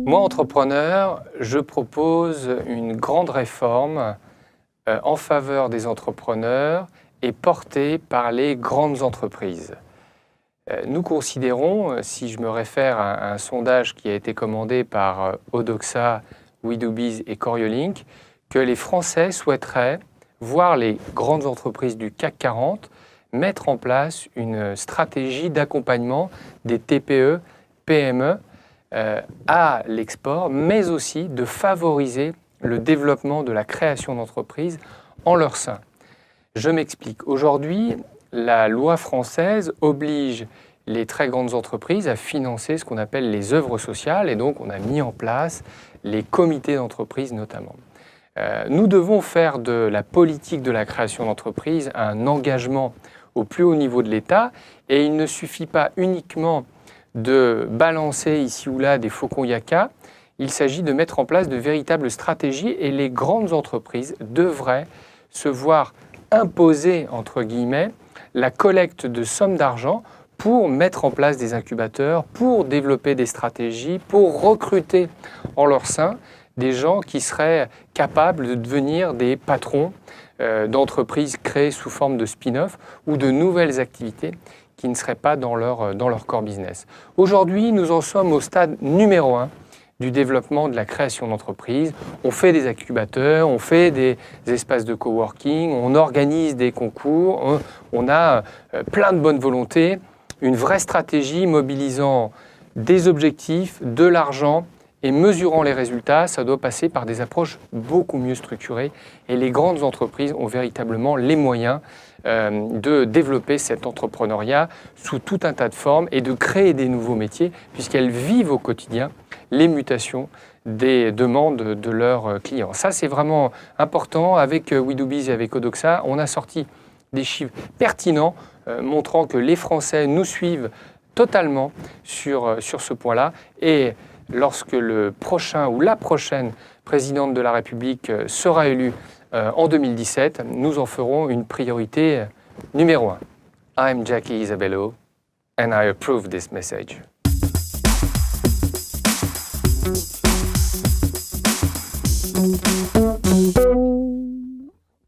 Moi, entrepreneur, je propose une grande réforme en faveur des entrepreneurs et portée par les grandes entreprises. Nous considérons, si je me réfère à un sondage qui a été commandé par Odoxa, WeDoBiz et Coriolink, que les Français souhaiteraient voir les grandes entreprises du CAC 40 mettre en place une stratégie d'accompagnement des TPE, PME à l'export, mais aussi de favoriser le développement de la création d'entreprises en leur sein. Je m'explique. Aujourd'hui, la loi française oblige les très grandes entreprises à financer ce qu'on appelle les œuvres sociales, et donc on a mis en place les comités d'entreprise notamment. Nous devons faire de la politique de la création d'entreprises un engagement au plus haut niveau de l'État, et il ne suffit pas uniquement de balancer ici ou là des faucons yaka, il s'agit de mettre en place de véritables stratégies, et les grandes entreprises devraient se voir imposer, entre guillemets, la collecte de sommes d'argent pour mettre en place des incubateurs, pour développer des stratégies, pour recruter en leur sein des gens qui seraient capables de devenir des patrons d'entreprises créées sous forme de spin-off ou de nouvelles activités qui ne seraient pas dans leur core business. Aujourd'hui, nous en sommes au stade numéro 1 du développement de la création d'entreprises. On fait des incubateurs, on fait des espaces de coworking, on organise des concours, on a plein de bonne volonté, une vraie stratégie mobilisant des objectifs, de l'argent et mesurant les résultats. Ça doit passer par des approches beaucoup mieux structurées, et les grandes entreprises ont véritablement les moyens de développer cet entrepreneuriat sous tout un tas de formes et de créer des nouveaux métiers, puisqu'elles vivent au quotidien les mutations des demandes de leurs clients. Ça, c'est vraiment important. Avec WeDoBiz et avec Odoxa, on a sorti des chiffres pertinents montrant que les Français nous suivent totalement sur ce point-là. Et lorsque le prochain ou la prochaine présidente de la République sera élue en 2017, nous en ferons une priorité numéro 1. I'm Jackie Isabello, and I approve this message. Thank you.